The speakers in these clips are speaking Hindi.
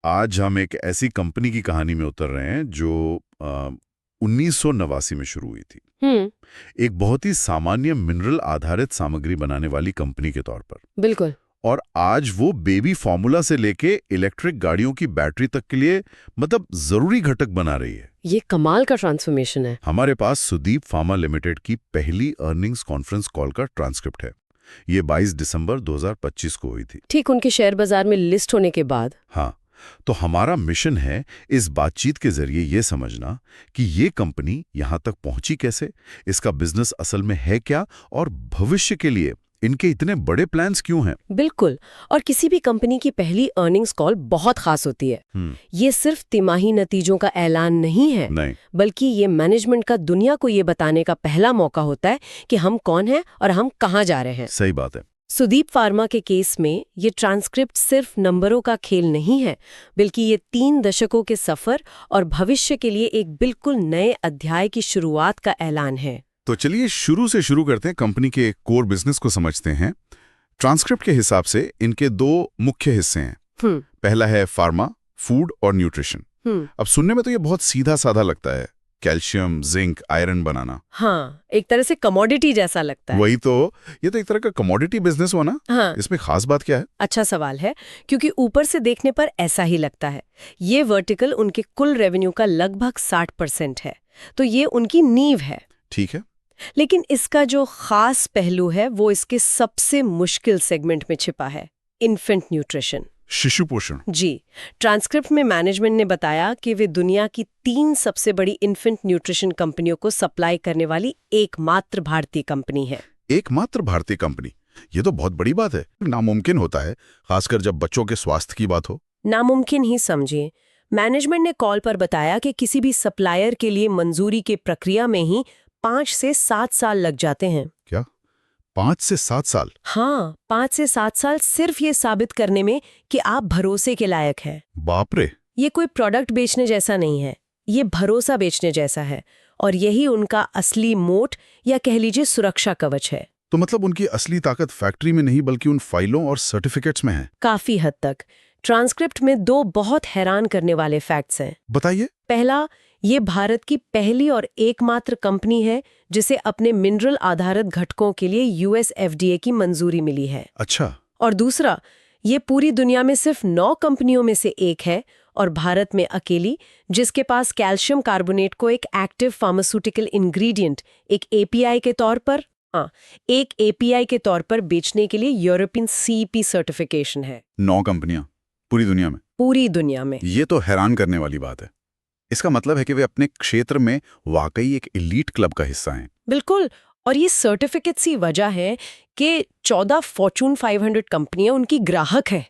आज हम एक ऐसी कंपनी की कहानी में उतर रहे हैं जो 1989 में शुरू हुई थी। हम्म। एक बहुत ही सामान्य मिनरल आधारित सामग्री बनाने वाली कंपनी के तौर पर। बिल्कुल। और आज वो बेबी फॉर्मूला से लेके इलेक्ट्रिक गाड़ियों की बैटरी तक के लिए मतलब जरूरी घटक बना रही है। ये कमाल का ट्रांसफॉर्मेशन है। हमारे पास सुदीप फार्मा लिमिटेड की पहली अर्निंग्स कॉन्फ्रेंस कॉल का ट्रांसक्रिप्ट है। ये 22 दिसंबर 2025 को हुई थी। ठीक उनके शेयर बाजार में लिस्ट होने के बाद। हाँ, तो हमारा मिशन है इस बातचीत के जरिए ये समझना कि ये कंपनी यहाँ तक पहुंची कैसे, इसका बिजनेस असल में है क्या और भविष्य के लिए इनके इतने बड़े प्लान्स क्यों हैं। बिल्कुल। और किसी भी कंपनी की पहली अर्निंग्स कॉल बहुत खास होती है। ये सिर्फ तिमाही नतीजों का ऐलान नहीं है, नहीं, बल्कि ये मैनेजमेंट का दुनिया को ये बताने का पहला मौका होता है कि हम कौन हैं और हम कहाँ जा रहे हैं। सही बात है। सुदीप फार्मा के केस में ये ट्रांसक्रिप्ट सिर्फ नंबरों का खेल नहीं है, बल्कि ये 3 दशकों के सफर और भविष्य के लिए एक बिल्कुल नए अध्याय की शुरुआत का ऐलान है। तो चलिए शुरू से शुरू करते हैं, कंपनी के कोर बिजनेस को समझते हैं। ट्रांसक्रिप्ट के हिसाब से इनके 2 मुख्य हिस्से हैं। पहला है फार्मा, फूड और न्यूट्रिशन। अब सुनने में तो ये बहुत सीधा साधा लगता है, कैल्शियम, जिंक, आयरन बनाना। हाँ, एक तरह से कमोडिटी जैसा लगता है। वही तो, ये तो एक तरह का कमोडिटी बिजनेस हुआ ना। हाँ। इसमें खास बात क्या है? अच्छा सवाल है, क्योंकि ऊपर से देखने पर ऐसा ही लगता है। ये वर्टिकल उनके कुल रेवेन्यू का लगभग 60% है, तो ये उनकी नींव है। ठीक है। लेकिन इसका जो खास पहलू है वो इसके सबसे मुश्किल सेगमेंट में छिपा है, इन्फेंट न्यूट्रिशन, शिशु पोषण। जी। ट्रांसक्रिप्ट में मैनेजमेंट ने बताया कि वे दुनिया की 3 सबसे बड़ी इन्फेंट न्यूट्रिशन कंपनियों को सप्लाई करने वाली एकमात्र भारतीय कंपनी है। एकमात्र भारतीय कंपनी, ये तो बहुत बड़ी बात है। नामुमकिन होता है, खासकर जब बच्चों के स्वास्थ्य की बात हो। नामुमकिन ही समझिए। मैनेजमेंट ने कॉल पर बताया कि किसी भी सप्लायर के लिए मंजूरी के प्रक्रिया में ही 5 से 7 साल लग जाते हैं। क्या 5 से 7 साल? हाँ, 5 से 7 साल सिर्फ ये साबित करने में कि आप भरोसे के लायक हैं। बाप रे। ये कोई प्रोडक्ट बेचने जैसा नहीं है, ये भरोसा बेचने जैसा है। और यही उनका असली मोट या कह लीजिए सुरक्षा कवच है। तो मतलब उनकी असली ताकत फैक्ट्री में नहीं बल्कि उन फाइलों और सर्टिफिकेट्स में है। काफी हद तक। ट्रांसक्रिप्ट में 2 बहुत हैरान करने वाले फैक्ट्स हैं। बताइए। पहला, ये भारत की पहली और एकमात्र कंपनी है जिसे अपने मिनरल आधारित घटकों के लिए यूएस एफडीए की मंजूरी मिली है। अच्छा। और दूसरा, ये पूरी दुनिया में सिर्फ 9 कंपनियों में से एक है और भारत में अकेली, जिसके पास कैल्शियम कार्बोनेट को एक एक्टिव फार्मास्यूटिकल इंग्रेडिएंट, एक एपीआई के तौर पर बेचने के लिए यूरोपियन सीईपी सर्टिफिकेशन है। 9 कंपनियां पूरी दुनिया में? पूरी दुनिया में। ये तो हैरान करने वाली बात है। इसका मतलब है कि वे अपने क्षेत्र में वाकई एक एलीट क्लब का हिस्सा हैं। बिल्कुल। और ये सर्टिफिकेट्स ही वजह है कि 14 फॉर्चून 500 कंपनियां उनकी ग्राहक है।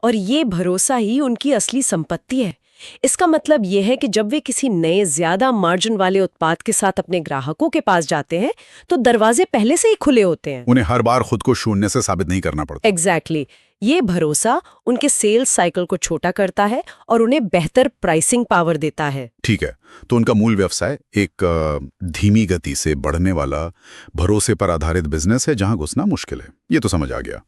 और ये भरोसा ही उनकी असली संपत्ति है। इसका मतलब यह है कि जब वे किसी नए ज्यादा मार्जिन वाले उत्पाद के साथ अपने ग्राहकों के पास जाते हैं तो दरवाजे पहले से ही खुले होते हैं। उन्हें हर बार खुद को शून्य से साबित नहीं करना पड़ता। एग्जैक्टली। ये भरोसा उनके सेल्स साइकिल को छोटा करता है और उन्हें बेहतर प्राइसिंग पावर देता है। ठीक है, तो उनका मूल व्यवसाय एक धीमी गति से बढ़ने वाला भरोसे पर आधारित बिजनेस है जहां घुसना मुश्किल है। ये तो समझ आ गया।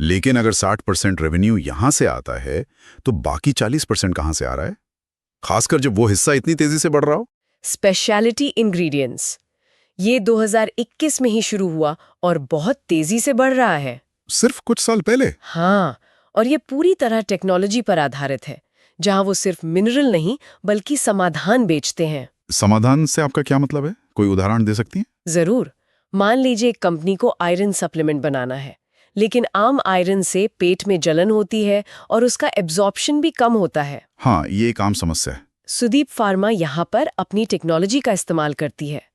लेकिन अगर 60% रेवेन्यू यहां से आता है तो बाकी 40% कहां से आ रहा है, खासकर जब वो हिस्सा इतनी तेजी से बढ़ रहा हो? Speciality ingredients. ये 2021 में ही शुरू हुआ और बहुत तेजी से बढ़ रहा है। सिर्फ कुछ साल पहले? हाँ, और ये पूरी तरह टेक्नोलॉजी पर आधारित है, जहां वो सिर्फ मिनरल नहीं बल्कि समाधान बेचते हैं। समाधान से आपका क्या मतलब है? कोई उदाहरण दे सकती हैं? जरूर। मान लीजिए एक कंपनी को आयरन सप्लीमेंट बनाना है, लेकिन आम आयरन से पेट में जलन होती है और उसका एब्जॉर्प्शन भी कम होता है। हाँ, ये एक आम समस्या है। सुदीप फार्मा यहाँ पर अपनी टेक्नोलॉजी का इस्तेमाल करती है।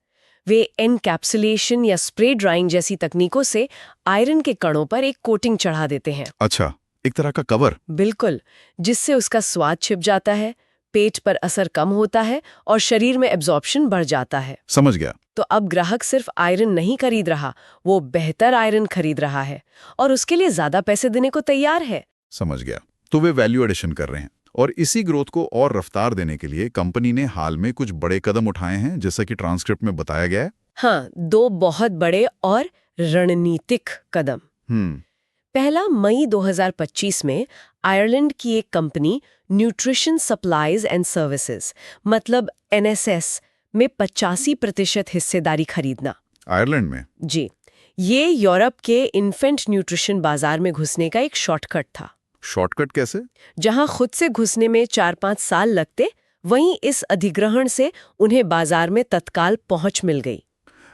वे एनकैप्सुलेशन या स्प्रे ड्राइंग जैसी तकनीकों से आयरन के कणों पर एक कोटिंग चढ़ा देते हैं। अच्छा, एक तरह का कवर। बिल्कुल, जिससे उसका स्वाद छिप जाता है, पेट पर असर कम होता है और शरीर में एब्जॉर्प्शन बढ़ जाता है। समझ गया। तो अब ग्राहक सिर्फ आयरन नहीं खरीद रहा, वो बेहतर आयरन खरीद रहा है और उसके लिए ज्यादा पैसे देने को तैयार है। समझ गया। तो वे वैल्यू एडिशन कर रहे हैं और इसी ग्रोथ को और रफ्तार देने के लिए कंपनी ने हाल में कुछ बड़े कदम उठाए हैं, जैसा कि ट्रांसक्रिप्ट में बताया गया है। हाँ, 2 बहुत बड़े और रणनीतिक कदम। पहला, मई 2025 में आयरलैंड की एक company nutrition supplies and services, मतलब NSS में 85% हिस्सेदारी खरीदना। आयरलैंड में? जी, ये यूरोप के इन्फेंट न्यूट्रिशन बाजार में घुसने का एक शॉर्टकट था। शॉर्टकट कैसे? जहां खुद से घुसने में 4-5 साल लगते, वहीं इस अधिग्रहण से उन्हें बाजार में तत्काल पहुंच मिल गई।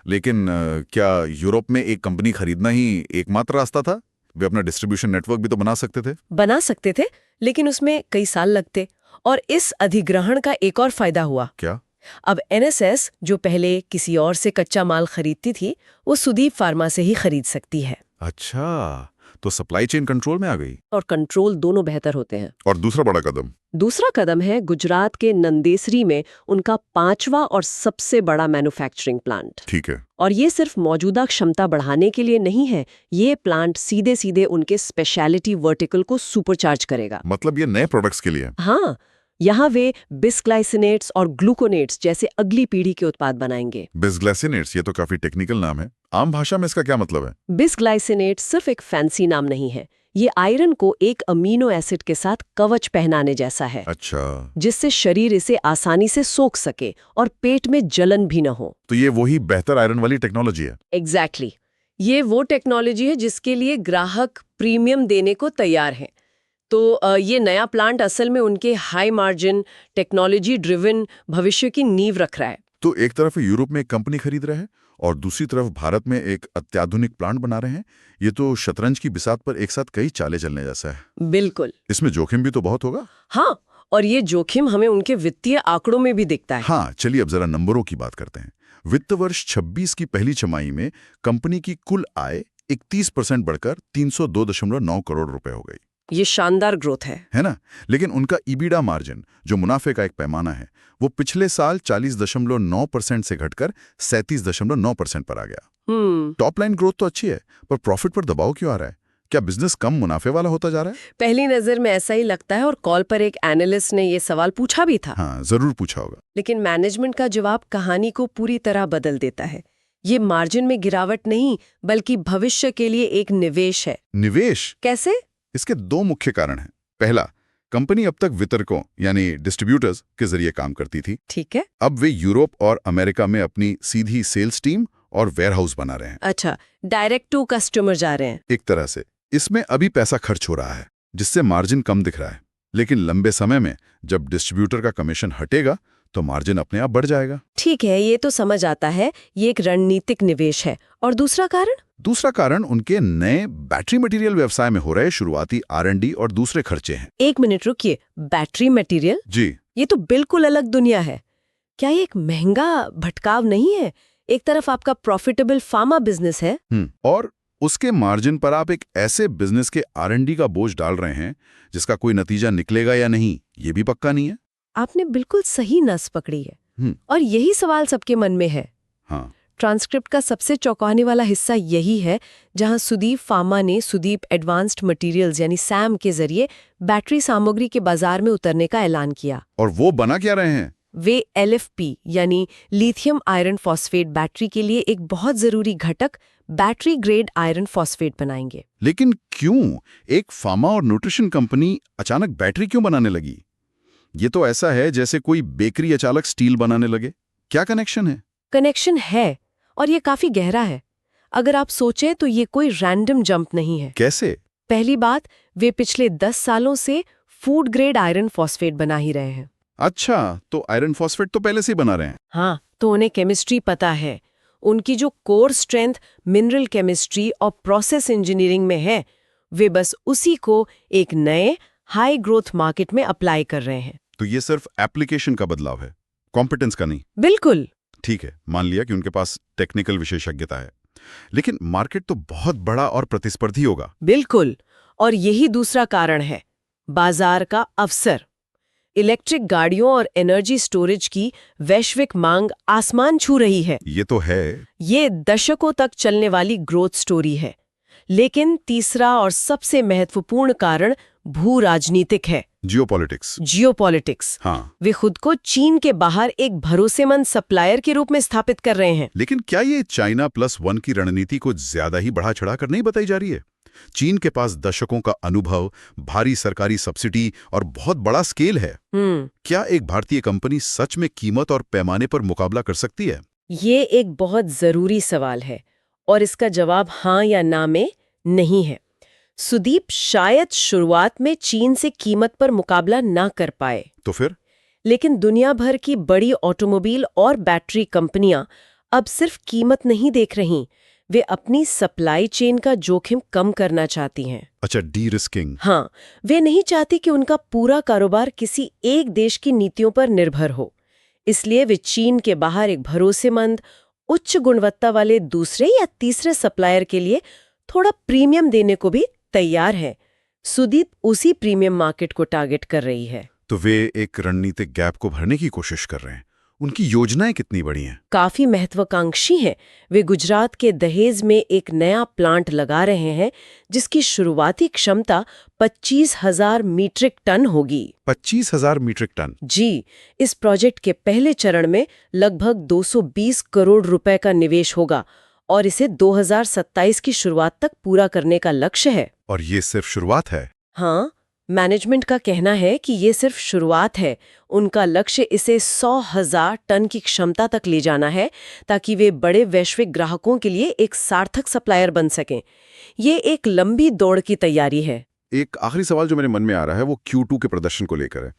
लेकिन क्या यूरोप में एक कंपनी खरीदना ही एकमात्र रास्ता था? वे अपना डिस्ट्रीब्यूशन नेटवर्क भी तो बना सकते थे। बना सकते थे, लेकिन उसमें कई साल लगते। और इस अधिग्रहण का एक और फायदा हुआ। क्या? अब NSS, जो पहले किसी और से कच्चा माल खरीदती थी, वो सुदीप फार्मा से ही खरीद सकती है। अच्छा, तो सप्लाई चेन कंट्रोल में आ गई। और कंट्रोल दोनों बेहतर होते हैं। और दूसरा बड़ा कदम? दूसरा कदम है गुजरात के नंदेसरी में उनका 5वां और सबसे बड़ा मैन्युफैक्चरिंग प्लांट। ठीक है। और ये सिर्फ मौजूदा क्षमता बढ़ाने के लिए नहीं है, ये प्लांट सीधे सीधे उनके स्पेशलिटी वर्टिकल को सुपरचार्ज करेगा। मतलब ये नए प्रोडक्ट्स के लिए? हाँ, यहाँ वे बिस्ग्लाइसिनेट्स और ग्लूकोनेट्स जैसे अगली पीढ़ी के उत्पाद बनाएंगे। बिस्ग्लाइसिनेट्स, ये तो काफी टेक्निकल नाम है। आम भाषा में इसका क्या मतलब है? बिस्ग्लाइसिनेट सिर्फ एक फैंसी नाम नहीं है, ये आयरन को एक अमीनो एसिड के साथ कवच पहनाने जैसा है। अच्छा, जिससे शरीर इसे आसानी से सोख सके और पेट में जलन भी न हो। तो ये वही बेहतर आयरन वाली टेक्नोलॉजी है? एग्जैक्टली, ये वो टेक्नोलॉजी है जिसके लिए ग्राहक प्रीमियम देने को तैयार हैं। तो ये नया प्लांट असल में उनके हाई मार्जिन, टेक्नोलॉजी ड्रिवन भविष्य की नींव रख रहा है। तो एक तरफ यूरोप में एक कंपनी खरीद रहे हैं और दूसरी तरफ भारत में एक अत्याधुनिक प्लांट बना रहे हैं। ये तो शतरंज की बिसात पर एक साथ कई चालें चलने जैसा है। बिल्कुल। इसमें जोखिम भी तो बहुत होगा। हाँ, और ये जोखिम हमें उनके वित्तीय आंकड़ों में भी दिखता है। हाँ, चलिए अब जरा नंबरों की बात करते हैं। वित्त वर्ष 26 की पहली छमाही में कंपनी की कुल आय 31% बढ़कर 302.9 करोड़ रुपए हो गई। ये शानदार ग्रोथ है ना? लेकिन उनका ईबिडा मार्जिन, जो मुनाफे का एक पैमाना है, वो पिछले साल 40.9% से घटकर 37.9% पर आ गया। टॉप लाइन ग्रोथ तो अच्छी है, पर प्रॉफिट पर दबाव क्यों आ रहा है? क्या बिजनेस कम मुनाफे वाला होता जा रहा है? पहली नजर में ऐसा ही लगता है, और कॉल पर एक एनालिस्ट ने ये सवाल पूछा भी था। हाँ, जरूर पूछा होगा। लेकिन मैनेजमेंट का जवाब कहानी को पूरी तरह बदल देता है। ये मार्जिन में गिरावट नहीं, बल्कि भविष्य के लिए एक निवेश है। निवेश कैसे? इसके दो मुख्य कारण हैं। पहला, कंपनी अब तक वितरकों यानी डिस्ट्रीब्यूटर्स के जरिए काम करती थी। ठीक है। अब वे यूरोप और अमेरिका में अपनी सीधी सेल्स टीम और वेयरहाउस बना रहे हैं। अच्छा, डायरेक्ट टू कस्टमर जा रहे हैं। एक तरह से इसमें अभी पैसा खर्च हो रहा है, जिससे मार्जिन कम दिख रहा है। लेकिन लंबे समय में जब डिस्ट्रीब्यूटर का कमीशन हटेगा तो मार्जिन अपने आप बढ़ जाएगा। ठीक है, ये तो समझ आता है, ये एक रणनीतिक निवेश है। और दूसरा कारण? दूसरा कारण उनके नए बैटरी मटेरियल व्यवसाय में हो रहे शुरुआती R&D और दूसरे खर्चे हैं। एक मिनट रुकिए, बैटरी मटेरियल? जी, ये तो बिल्कुल अलग दुनिया है। क्या ये एक महंगा भटकाव नहीं है? एक तरफ आपका प्रॉफिटेबल फार्मा बिजनेस है, और उसके मार्जिन पर आप एक ऐसे बिजनेस के R&D का बोझ डाल रहे हैं जिसका कोई नतीजा निकलेगा या नहीं, ये भी पक्का नहीं है। आपने बिल्कुल सही नस पकड़ी है। और यही सवाल सबके मन में है। हाँ। ट्रांसक्रिप्ट का सबसे चौंकाने वाला हिस्सा यही है, जहां सुदीप फार्मा ने सुदीप एडवांस्ड मटेरियल्स यानी सैम के जरिए बैटरी सामग्री के बाजार में उतरने का ऐलान किया। और वो बना क्या रहे हैं? वे LFP यानी लिथियम आयरन फॉस्फेट बैटरी के लिए एक बहुत जरूरी घटक बैटरी ग्रेड आयरन फॉस्फेट बनाएंगे। लेकिन क्यों एक फार्मा और न्यूट्रिशन कंपनी अचानक बैटरी क्यों बनाने लगी? ये तो ऐसा है जैसे कोई बेकरी अचानक स्टील बनाने लगे। क्या कनेक्शन है? कनेक्शन है, और ये काफी गहरा है। अगर आप सोचें तो ये कोई रैंडम जंप नहीं है। कैसे? पहली बात, वे पिछले 10 सालों से फूड ग्रेड आयरन फॉस्फेट बना ही रहे हैं। अच्छा, तो आयरन फॉस्फेट तो पहले से ही बना रहे हैं। हाँ, तो उन्हें केमिस्ट्री पता है। उनकी जो कोर स्ट्रेंथ मिनरल केमिस्ट्री और प्रोसेस इंजीनियरिंग में है, वे बस उसी को एक नए हाई ग्रोथ मार्केट में अप्लाई कर रहे हैं। तो ये सिर्फ एप्लीकेशन का बदलाव है, कॉम्पिटेंस का नहीं। बिल्कुल। ठीक है, मान लिया कि उनके पास टेक्निकल विशेषज्ञता है, लेकिन मार्केट तो बहुत बड़ा और प्रतिस्पर्धी होगा। बिल्कुल, और यही दूसरा कारण है, बाजार का अवसर। इलेक्ट्रिक गाड़ियों और एनर्जी स्टोरेज की वैश्विक मांग आसमान छू रही है। ये तो है। ये दशकों तक चलने वाली ग्रोथ स्टोरी है। लेकिन तीसरा और सबसे महत्वपूर्ण कारण भू राजनीतिक है। जियोपॉलिटिक्स। हाँ। वे खुद को चीन के बाहर एक भरोसेमंद सप्लायर के रूप में स्थापित कर रहे हैं। लेकिन क्या ये चाइना+1 की रणनीति को ज्यादा ही बढ़ा चढ़ा कर नहीं बताई जा रही है? चीन के पास दशकों का अनुभव, भारी सरकारी सब्सिडी और बहुत बड़ा स्केल है। क्या एक भारतीय कंपनी सच में कीमत और पैमाने पर मुकाबला कर सकती है? ये एक बहुत जरूरी सवाल है और इसका जवाब हाँ या ना में नहीं है। सुदीप शायद शुरुआत में चीन से कीमत पर मुकाबला ना कर पाए, तो फिर? लेकिन दुनिया भर की बड़ी ऑटोमोबाइल और बैटरी कंपनियां अब सिर्फ कीमत नहीं देख रहीं, वे अपनी सप्लाई चेन का जोखिम कम करना चाहती हैं। अच्छा, डी रिस्किंग। हाँ, वे नहीं चाहती कि उनका पूरा कारोबार किसी एक देश की नीतियों पर निर्भर हो। इसलिए वे चीन के बाहर एक भरोसेमंद, उच्च गुणवत्ता वाले दूसरे या तीसरे सप्लायर के लिए थोड़ा प्रीमियम देने को भी तैयार है। सुदीप उसी प्रीमियम मार्केट को टारगेट कर रही है। तो वे एक रणनीतिक गैप को भरने की कोशिश कर रहे हैं। उनकी योजनाएं कितनी बड़ी हैं? काफी महत्वाकांक्षी हैं। वे गुजरात के दहेज में एक नया प्लांट लगा रहे हैं जिसकी शुरुआती क्षमता 25,000 मीट्रिक टन होगी। 25,000 मीट्रिक टन? जी, इस प्रोजेक्ट के पहले चरण में लगभग 220 करोड़ रुपए का निवेश होगा और इसे 2027 की शुरुआत तक पूरा करने का लक्ष्य है। और ये सिर्फ शुरुआत है? हाँ, मैनेजमेंट का कहना है कि ये सिर्फ शुरुआत है। उनका लक्ष्य इसे 100,000 टन की क्षमता तक ले जाना है ताकि वे बड़े वैश्विक ग्राहकों के लिए एक सार्थक सप्लायर बन सकें। ये एक लंबी दौड़ की तैयारी है। एक आखिरी सवाल जो मेरे मन में आ रहा है वो Q2 के प्रदर्शन को लेकर है।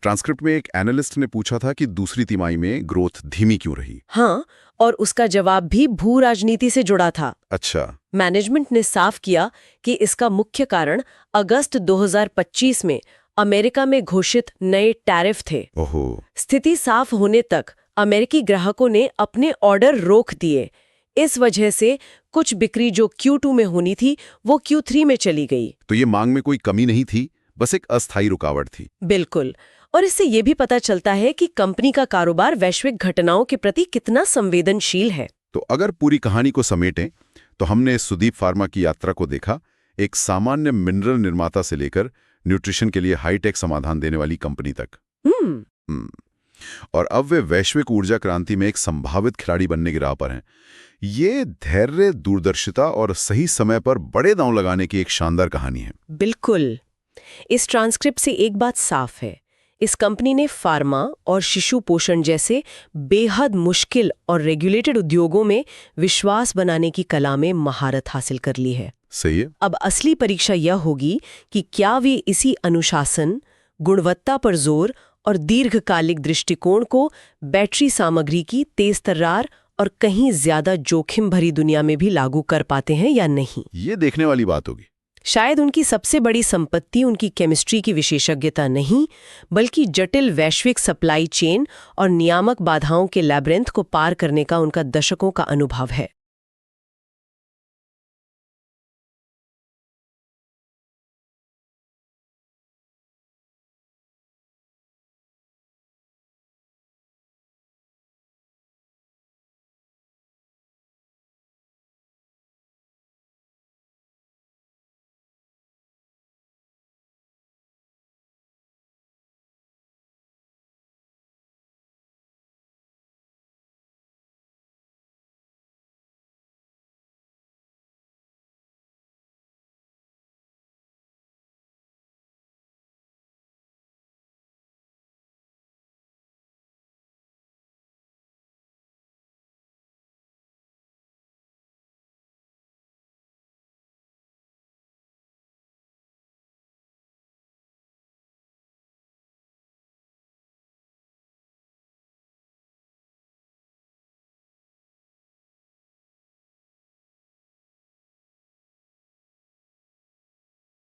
ट्रांसक्रिप्ट में एक एनालिस्ट ने पूछा था कि दूसरी तिमाही में ग्रोथ धीमी क्यों रही? हाँ, और उसका जवाब भी भू राजनीति से जुड़ा था। अच्छा। मैनेजमेंट ने साफ किया कि इसका मुख्य कारण अगस्त 2025 में अमेरिका में घोषित नए टैरिफ थे। ओहो। स्थिति साफ होने तक अमेरिकी ग्राहकों ने अपने ऑर्डर रोक दिए। इस वजह से कुछ बिक्री जो Q2 में होनी थी वो Q3 में चली गई। तो ये मांग में कोई कमी नहीं थी, बस एक अस्थायी रुकावट थी। बिल्कुल। और इससे ये भी पता चलता है कि कंपनी का कारोबार वैश्विक घटनाओं के प्रति कितना संवेदनशील है। तो अगर पूरी कहानी को समेटें तो हमने सुदीप फार्मा की यात्रा को देखा, एक सामान्य मिनरल निर्माता से लेकर न्यूट्रिशन के लिए हाईटेक समाधान देने वाली कंपनी तक। और अब वे वैश्विक ऊर्जा क्रांति में एक संभावित खिलाड़ी बनने की राह पर हैं। ये धैर्य, दूरदर्शिता और सही समय पर बड़े दांव लगाने की एक शानदार कहानी है। बिल्कुल। इस ट्रांसक्रिप्ट से एक बात साफ है, इस कंपनी ने फार्मा और शिशु पोषण जैसे बेहद मुश्किल और रेगुलेटेड उद्योगों में विश्वास बनाने की कला में महारत हासिल कर ली है। सही है। अब असली परीक्षा यह होगी कि क्या वे इसी अनुशासन, गुणवत्ता पर जोर और दीर्घकालिक दृष्टिकोण को बैटरी सामग्री की तेज तर्रार और कहीं ज्यादा जोखिम भरी दुनिया में भी लागू कर पाते हैं या नहीं। ये देखने वाली बात होगी। शायद उनकी सबसे बड़ी संपत्ति उनकी केमिस्ट्री की विशेषज्ञता नहीं, बल्कि जटिल वैश्विक सप्लाई चेन और नियामक बाधाओं के लैब्रिंथ को पार करने का उनका दशकों का अनुभव है।